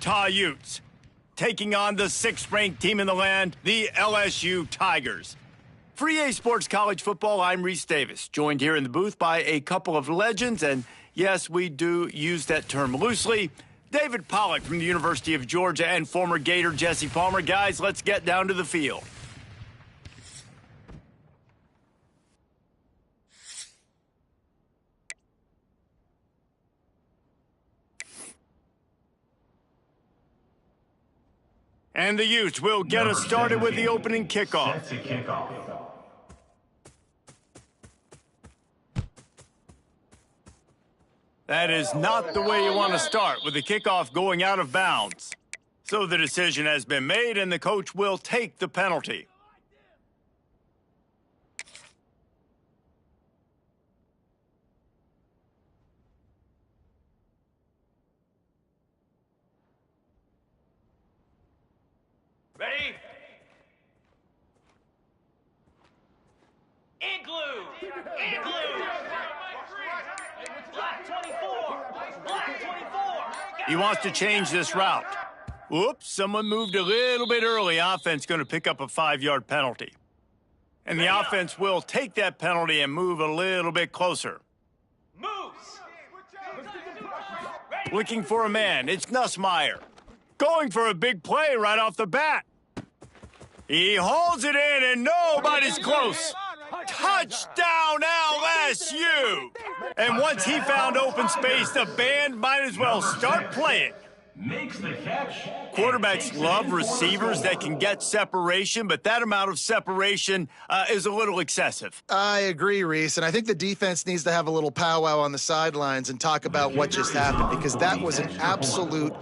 Utah Utes, taking on the 6th-ranked team in the land, the LSU Tigers. For EA Sports College Football, I'm Reese Davis, joined here in the booth by a couple of legends, and yes, we do use that term loosely. David Pollack from the University of Georgia and former Gator Jesse Palmer. Guys, let's get down to the field. And the Utes will get us started with the opening kickoff. That is not the way you want to start, with the kickoff going out of bounds. So the decision has been made, and the coach will take the penalty. Ready? Igloo! Igloo! Black 24! Black 24! He wants to change this route. Whoops, someone moved a little bit early. Offense going to pick up a 5-yard penalty. And the offense will take that penalty and move a little bit closer. Moves! Looking for a man, it's Nussmeier. Going for a big play right off the bat. He holds it in, and nobody's close. Touchdown, LSU! And once he found open space, the band might as well start playing. Makes the catch. Quarterbacks love receivers that can get separation, but that amount of separation is a little excessive. I agree, Reese, and I think the defense needs to have a little powwow on the sidelines and talk about what just happened, because that was an absolute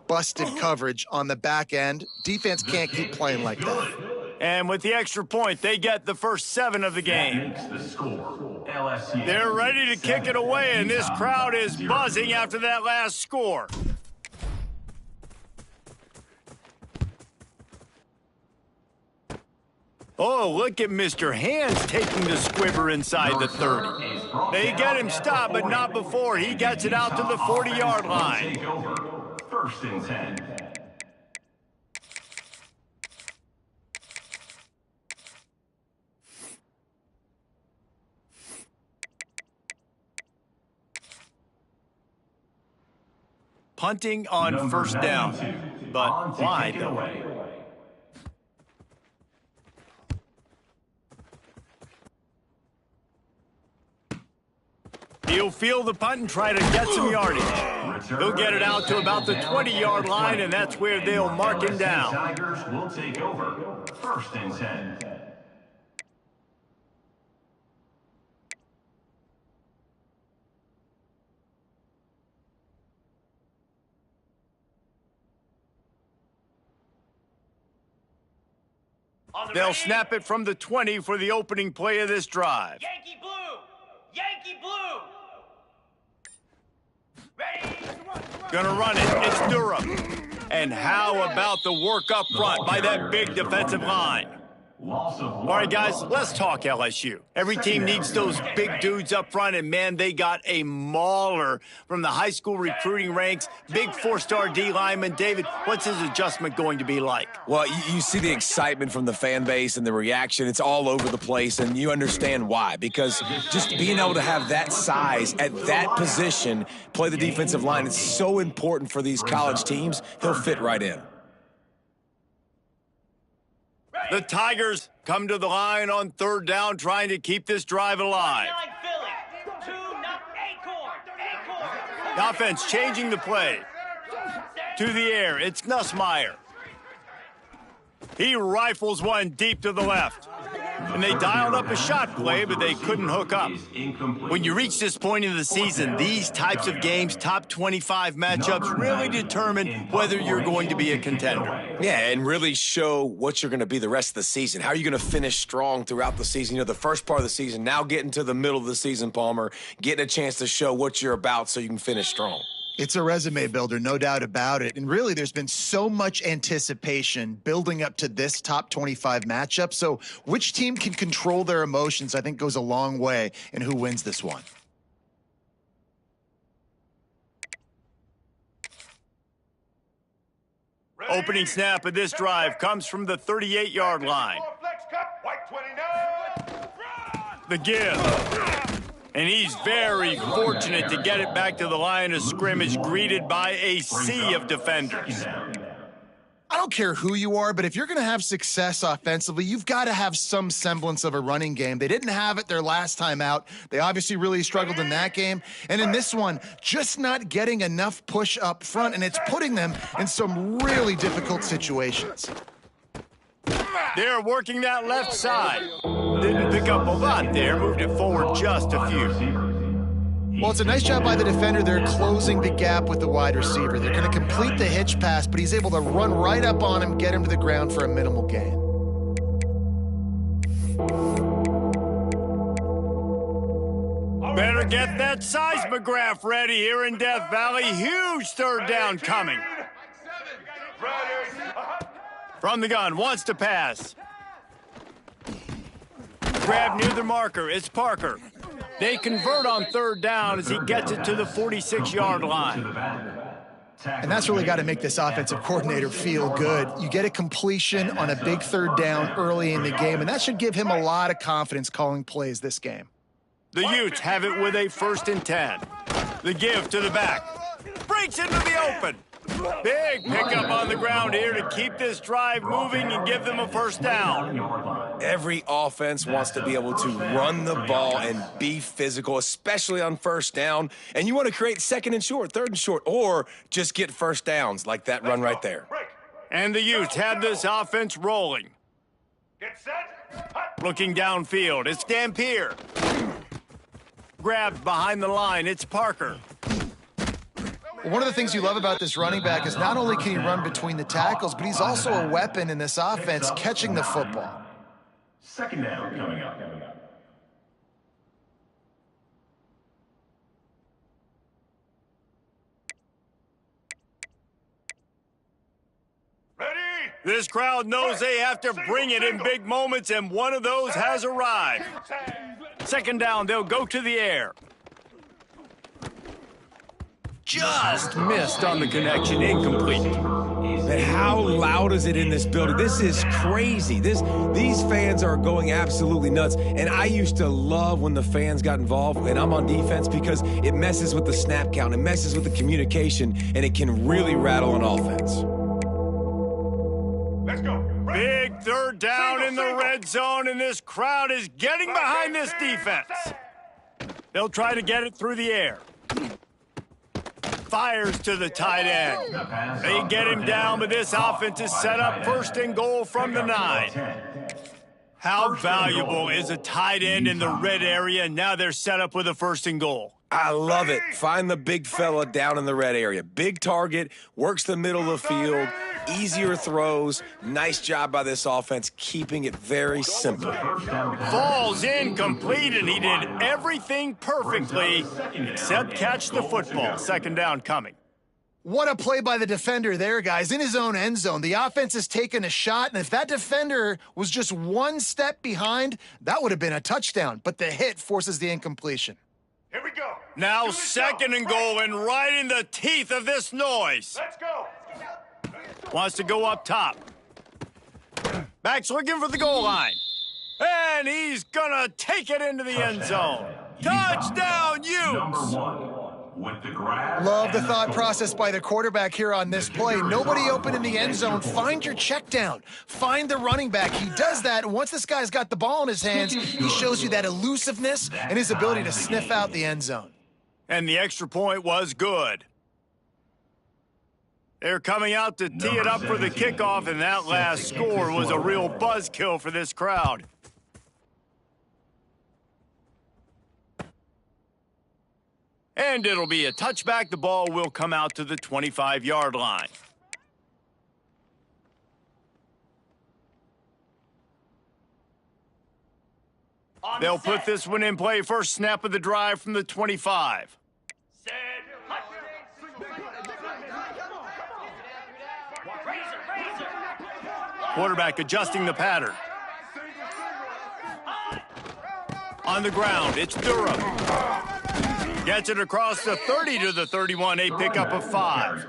busted coverage on the back end. Defense can't keep playing like that. And with the extra point, they get the first 7 of the game. They're ready to kick it away, and this crowd is buzzing after that last score. Oh, look at Mr. Hands taking the squibber inside the 30. They get him stopped, but not before he gets it out to the 40-yard line. First and 10. Punting on first down, but why though? He'll field the punt and try to get some yardage. He'll get it out to about the 20-yard line, and that's where they'll mark him down. Tigers will take over. First and 10. They'll snap it from the 20 for the opening play of this drive. Yankee blue! Yankee blue! Ready? Gonna run it. It's Durham. And how about the work up front by that big defensive line? All right, guys, let's talk LSU. Every team needs those big dudes up front, and, man, they got a mauler from the high school recruiting ranks. Big 4-star D lineman. David, what's his adjustment going to be like? Well, you see the excitement from the fan base and the reaction. It's all over the place, and you understand why. Because just being able to have that size at that position, play the defensive line, it's so important for these college teams. He'll fit right in. The Tigers come to the line on 3rd down, trying to keep this drive alive. The offense changing the play. To the air, it's Nussmeier. He rifles one deep to the left. And they dialed up a shot play, but they couldn't hook up. When you reach this point in the season, these types of games, top 25 matchups, really determine whether you're going to be a contender. Yeah, and really show what you're going to be the rest of the season. How are you going to finish strong throughout the season? You know, the first part of the season, now getting to the middle of the season, Palmer, getting a chance to show what you're about so you can finish strong. It's a resume builder, no doubt about it. And really, there's been so much anticipation building up to this top 25 matchup. So which team can control their emotions, I think, goes a long way in who wins this one. Opening snap of this drive comes from the 38-yard line. The give. And he's very fortunate to get it back to the line of scrimmage, greeted by a sea of defenders. I don't care who you are, but if you're going to have success offensively, you've got to have some semblance of a running game. They didn't have it their last time out. They obviously really struggled in that game. And in this one, just not getting enough push up front, and it's putting them in some really difficult situations. They're working that left side. Didn't pick up a lot there, moved it forward just a few. Well, it's a nice job by the defender. They're closing the gap with the wide receiver. They're going to complete the hitch pass, but he's able to run right up on him, get him to the ground for a minimal gain. Better get that seismograph ready here in Death Valley. Huge third down coming. From the gun, wants to pass. Grab near the marker, it's Parker. They convert on third down as he gets it to the 46-yard line. And that's really got to make this offensive coordinator feel good. You get a completion on a big third down early in the game, and that should give him a lot of confidence calling plays this game. The Utes have it with a 1st and 10. The give to the back. Breaks into the open. Big pickup on the ground here to keep this drive moving and give them a 1st down. Every offense wants to be able to run the ball and be physical, especially on 1st down. And you want to create 2nd and short, 3rd and short, or just get 1st downs like that run right there. And the Utes have this offense rolling. Get set. Looking downfield, it's Dampier. Grabbed behind the line, it's Parker. One of the things you love about this running back is not only can he run between the tackles, but he's also a weapon in this offense, catching the football. 2nd down coming up. Ready? This crowd knows they have to bring it in big moments, and one of those has arrived. 2nd down, they'll go to the air. Just missed on the connection, incomplete. Man, how loud is it in this building? This is crazy. These fans are going absolutely nuts. And I used to love when the fans got involved, and I'm on defense, because it messes with the snap count, it messes with the communication, and it can really rattle an offense. Let's go. Big third down in the red zone, and this crowd is getting behind this defense. They'll try to get it through the air. Fires to the tight end. They get him down, but this offense is set up 1st and goal from the 9. How valuable is a tight end in the red area? Now they're set up with a 1st and goal. I love it. Find the big fella down in the red area. Big target, works the middle of the field, easier throws. Nice job by this offense, keeping it very simple. Falls incomplete, and he did everything perfectly except catch the football. 2nd down coming. What a play by the defender there, guys, in his own end zone. The offense has taken a shot, and if that defender was just one step behind, that would have been a touchdown. But the hit forces the incompletion. Here we go. Now 2nd and goal, and right in the teeth of this noise. Let's go. Wants to go up top. Back's looking for the goal line. And he's gonna take it into the end zone. Touchdown, Utes! With the grab. Love the thought process by the quarterback here on this play. Nobody open in the end zone. Find your check down. Find the running back. He does that, and once this guy's got the ball in his hands, he shows you that elusiveness and his ability to sniff out the end zone. And the extra point was good. They're coming out to tee it up for the kickoff, and that last score was a real buzzkill for this crowd. And it'll be a touchback. The ball will come out to the 25-yard line. They'll put this one in play. First snap of the drive from the 25. Set. Quarterback adjusting the pattern. On the ground, it's Durham. Gets it across the 30 to the 31, a pickup of 5.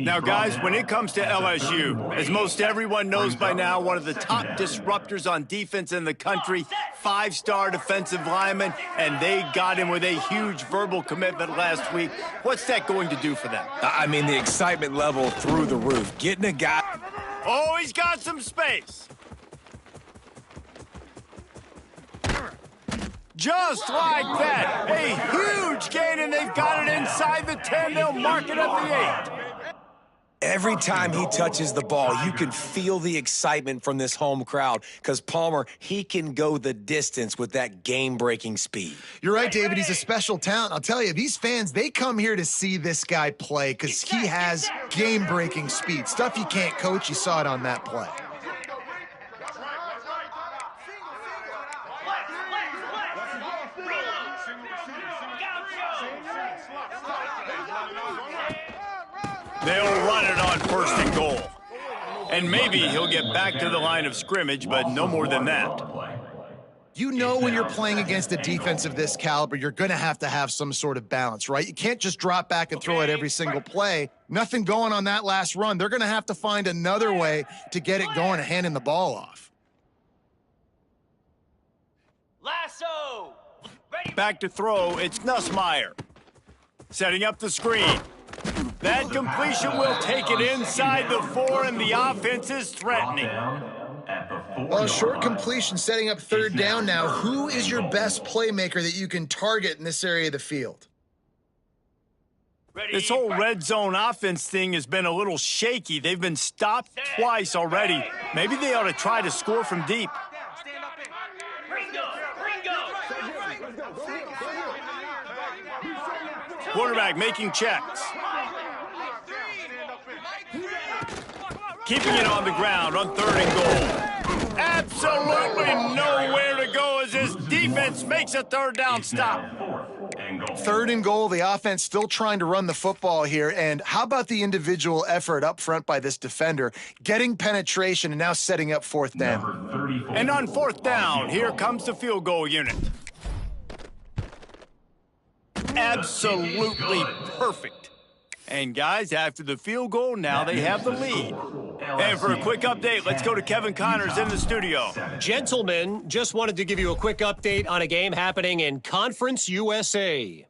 Now, guys, when it comes to LSU, as most everyone knows by now, one of the top disruptors on defense in the country, 5-star defensive lineman, and they got him with a huge verbal commitment last week. What's that going to do for them? I mean, the excitement level through the roof. Getting a guy... Oh, he's got some space. Just like that. A huge gain, and they've got it inside the 10. They'll mark it at the 8. Every time he touches the ball, you can feel the excitement from this home crowd because Palmer, he can go the distance with that game-breaking speed. You're right, David. He's a special talent. I'll tell you, these fans, they come here to see this guy play because he has game-breaking speed. Stuff you can't coach. You saw it on that play. They'll run it on 1st and goal. And maybe he'll get back to the line of scrimmage, but no more than that. You know when you're playing against a defense of this caliber, you're going to have some sort of balance, right? You can't just drop back and throw it every single play. Nothing going on that last run. They're going to have to find another way to get it going and handing the ball off. Lasso! Back to throw, it's Nussmeier. Setting up the screen. That completion will take it inside the 4, and the offense is threatening. Well, a short completion setting up 3rd down now. Who is your best playmaker that you can target in this area of the field? This whole red zone offense thing has been a little shaky. They've been stopped twice already. Maybe they ought to try to score from deep. Quarterback making checks. Keeping it on the ground on 3rd and goal. Absolutely nowhere to go as his defense makes a 3rd down stop. 3rd and goal, the offense still trying to run the football here. And how about the individual effort up front by this defender, getting penetration and now setting up 4th down. And on 4th down, here comes the field goal unit. Absolutely perfect. And guys, after the field goal, now they have the lead. And for a quick update, let's go to Kevin Connors in the studio. Gentlemen, just wanted to give you a quick update on a game happening in Conference USA.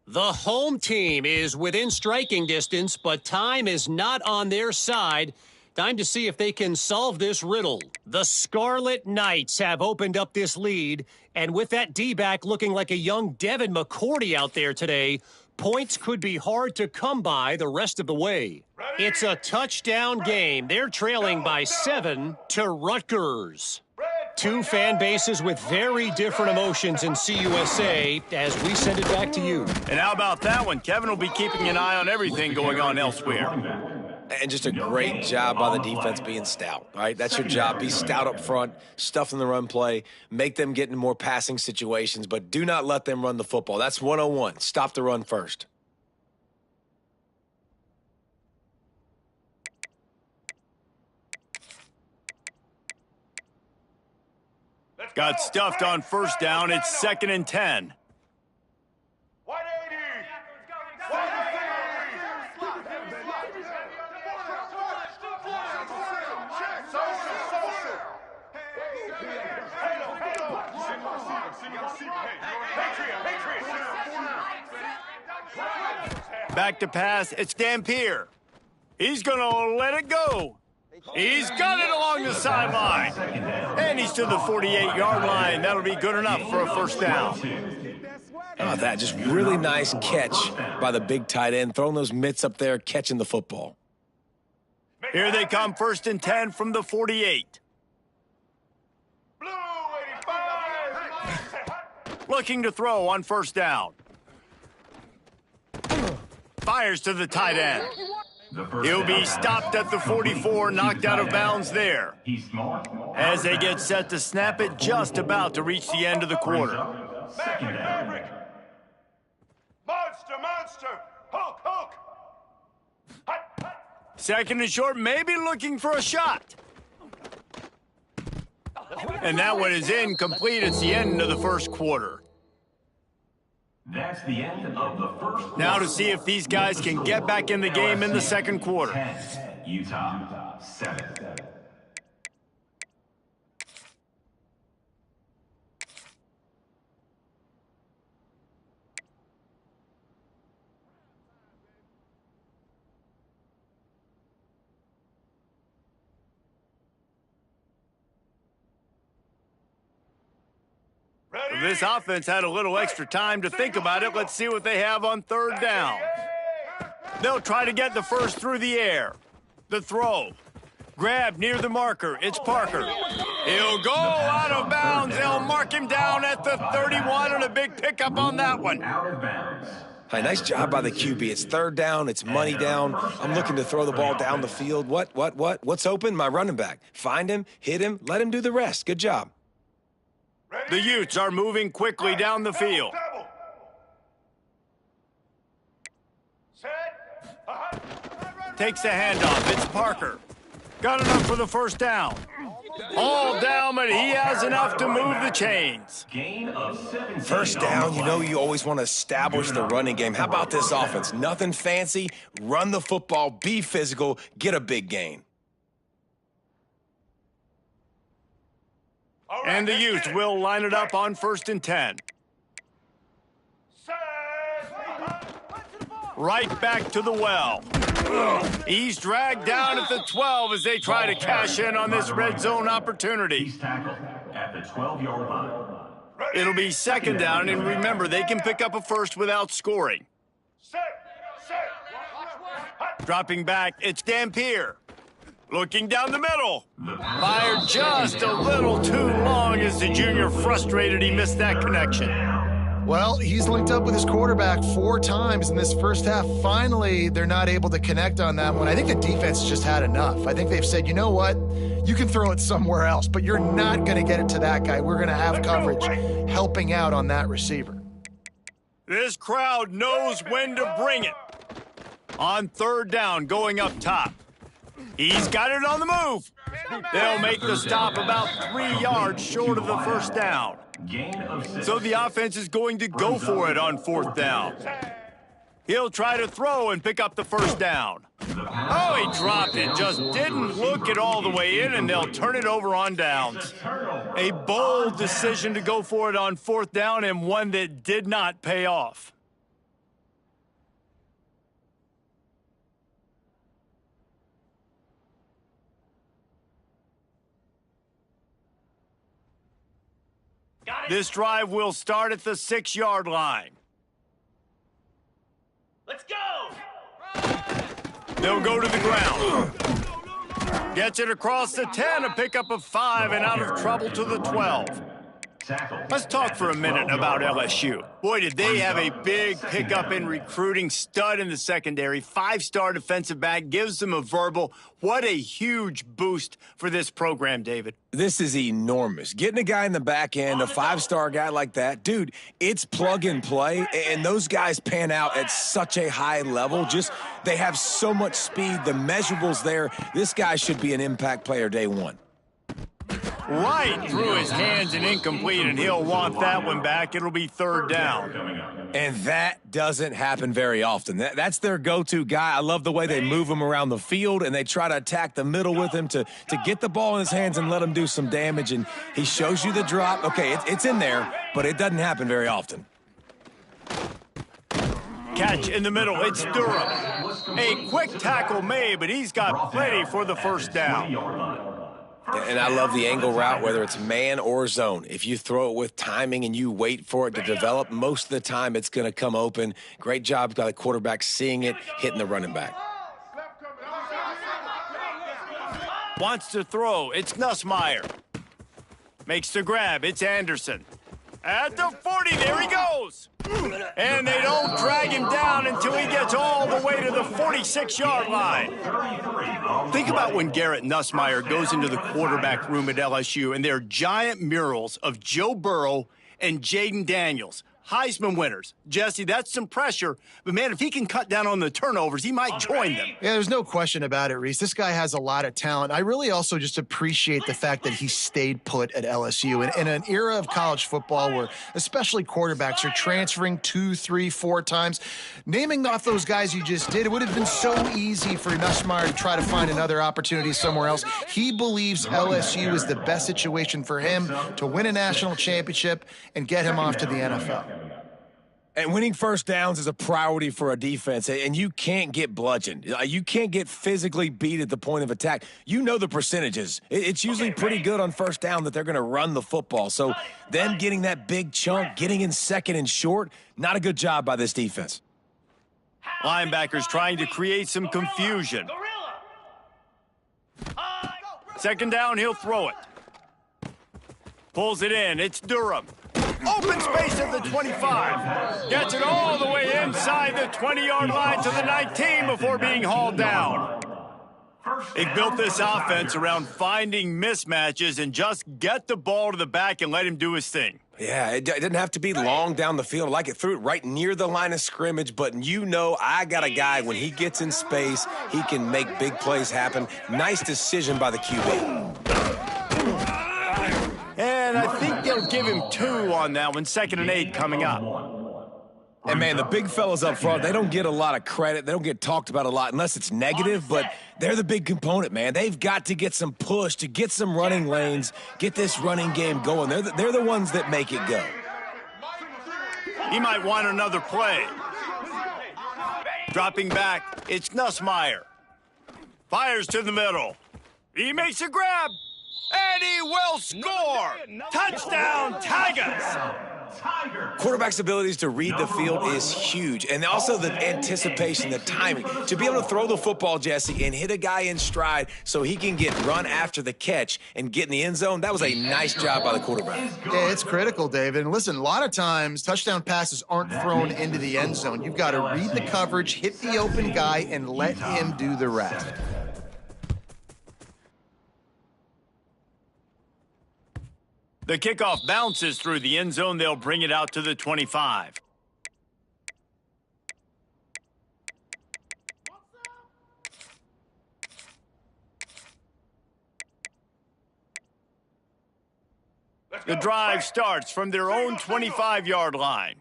The home team is within striking distance, but time is not on their side. Time to see if they can solve this riddle. The Scarlet Knights have opened up this lead, and with that D-back looking like a young Devin McCourty out there today, points could be hard to come by the rest of the way. It's a touchdown game. They're trailing by 7 to Rutgers. Two fan bases with very different emotions in CUSA as we send it back to you. And how about that one? Kevin will be keeping an eye on everything going on elsewhere. And just a great job by the defense being stout, right? That's your job. Be stout up front, stuff in the run play, make them get in more passing situations, but do not let them run the football. That's 101. Stop the run first. Got stuffed on 1st down. It's 2nd and 10. 180! Back to pass, it's Dampier. He's going to let it go. He's got it along the sideline. And he's to the 48-yard line. That'll be good enough for a 1st down. Oh, that just really nice catch by the big tight end, throwing those mitts up there, catching the football. Here they come, 1st and 10 from the 48. Blue 85! Looking to throw on 1st down. Fires to the tight end. He'll be stopped at the 44, knocked out of bounds there. As they get set to snap it, just about to reach the end of the quarter. Maverick! Monster! Hulk! Hut! 2nd and short, maybe looking for a shot. And that one is incomplete. It's the end of the 1st quarter. That's the end of the first. Now to see if these guys can get back in the game in the second quarter. 10, Utah 7. This offense had a little extra time to think about it. Let's see what they have on third down. They'll try to get the first through the air. The throw. Grab near the marker. It's Parker. He'll go out of bounds. They'll mark him down at the 31 and a big pickup on that one. Out of bounds. Hey, nice job by the QB. It's third down. It's money down. I'm looking to throw the ball down the field. What? What's open? My running back. Find him, hit him, let him do the rest. Good job. The Utes are moving quickly down the field. Takes a handoff. It's Parker. Got enough for the first down. All down, but he has enough to move the chains. Gain of 17. First down, you know you always want to establish the running game. How about this offense? Nothing fancy. Run the football, be physical, get a big gain. And the Utes will line it up on 1st and 10. Right back to the well. He's dragged down at the 12 as they try to cash in on this red zone opportunity. He's tackled at the 12-yard line. It'll be second down, and remember, they can pick up a first without scoring. Dropping back, it's Dampier. Looking down the middle. Fired just a little too long as the junior frustrated he missed that connection. Well, he's linked up with his quarterback 4 times in this first half. Finally, they're not able to connect on that one. I think the defense just had enough. I think they've said, you know what? You can throw it somewhere else, but you're not going to get it to that guy. We're going to have coverage helping out on that receiver. This crowd knows when to bring it. On third down, going up top. He's got it on the move. They'll make the stop about 3 yards short of the first down. So the offense is going to go for it on 4th down. He'll try to throw and pick up the first down. Oh, he dropped it. Just didn't look it all the way in, and they'll turn it over on downs. A bold decision to go for it on 4th down, and one that did not pay off. This drive will start at the 6-yard line. Let's go! They'll go to the ground. Gets it across the 10, a pickup of 5, and out of trouble to the 12. Let's talk for a minute about LSU. Boy, did they have a big pickup in recruiting. Stud in the secondary, 5-star defensive back, gives them a verbal. What a huge boost for this program, David. This is enormous. Getting a guy in the back end, a 5-star guy like that, dude, it's plug and play, and those guys pan out at such a high level. Just, they have so much speed. The measurables there. This guy should be an impact player day one. Right through his hands and incomplete, and he'll want that one back. It'll be 3rd down. And that doesn't happen very often. That's their go-to guy. I love the way they move him around the field, and they try to attack the middle with him to get the ball in his hands and let him do some damage. And he shows you the drop. Okay, it's in there, but it doesn't happen very often. Catch in the middle. It's Durham. A quick tackle made, but he's got plenty for the first down. And I love the angle route, whether it's man or zone. If you throw it with timing and you wait for it to develop, most of the time it's going to come open. Great job by the quarterback seeing it, hitting the running back. Wants to throw. It's Nussmeier. Makes the grab. It's Anderson. At the 40, there he goes. And they don't drag him down until he gets all the way to the 46-yard line. Think about when Garrett Nussmeier goes into the quarterback room at LSU, and there are giant murals of Joe Burrow and Jaden Daniels. Heisman winners. Jesse, that's some pressure. But, man, if he can cut down on the turnovers, he might join them. Yeah, there's no question about it, Reese. This guy has a lot of talent. I really also just appreciate the fact that he stayed put at LSU. In an era of college football where especially quarterbacks are transferring 2, 3, 4 times, naming off those guys you just did, it would have been so easy for Nussmeier to try to find another opportunity somewhere else. He believes LSU is the best situation for him to win a national championship and get him off to the NFL. And winning first downs is a priority for a defense, and you can't get bludgeoned. You can't get physically beat at the point of attack. You know the percentages. It's usually pretty good on first down that they're going to run the football. So them getting that big chunk, getting in second and short, not a good job by this defense. Linebackers trying to create some confusion. Second down, he'll throw it. Pulls it in. It's Durham. Open space at the 25. Gets it all the way inside the 20-yard line to the 19 before being hauled down. They built this offense around finding mismatches and just get the ball to the back and let him do his thing. Yeah, it didn't have to be long down the field. Like it threw it right near the line of scrimmage, but you know I got a guy, when he gets in space, he can make big plays happen. Nice decision by the QB. And I think they'll give him 2 on that one, 2nd and 8 coming up. And, man, the big fellas up front, they don't get a lot of credit. They don't get talked about a lot unless it's negative, but they're the big component, man. They've got to get some push, to get some running lanes, get this running game going. They're the ones that make it go. He might want another play. Dropping back, it's Nussmeier. Fires to the middle. He makes a grab. And he will score! Touchdown, Tigers! Quarterback's abilities to read the field is huge, and also the anticipation, the timing. To be able to throw the football, Jesse, and hit a guy in stride so he can get run after the catch and get in the end zone, that was a nice job by the quarterback. Yeah, it's critical, David. And listen, a lot of times touchdown passes aren't thrown into the end zone. You've got to read the coverage, hit the open guy, and let him do the rest. The kickoff bounces through the end zone. They'll bring it out to the 25. The drive starts from their own 25-yard line.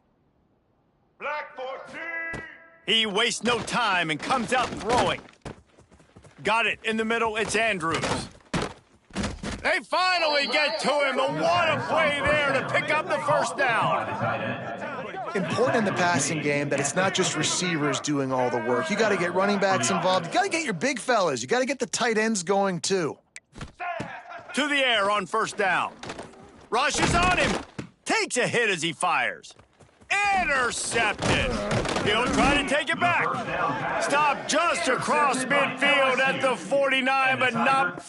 He wastes no time and comes out throwing. Got it in the middle. It's Andrews. They finally get to him, and what a play there to pick up the first down. Important in the passing game that it's not just receivers doing all the work. You got to get running backs involved. You got to get your big fellas. You got to get the tight ends going, too. To the air on first down. Rushes on him. Takes a hit as he fires. Intercepted. He'll try to take it back. Stop just across midfield at the 49, but not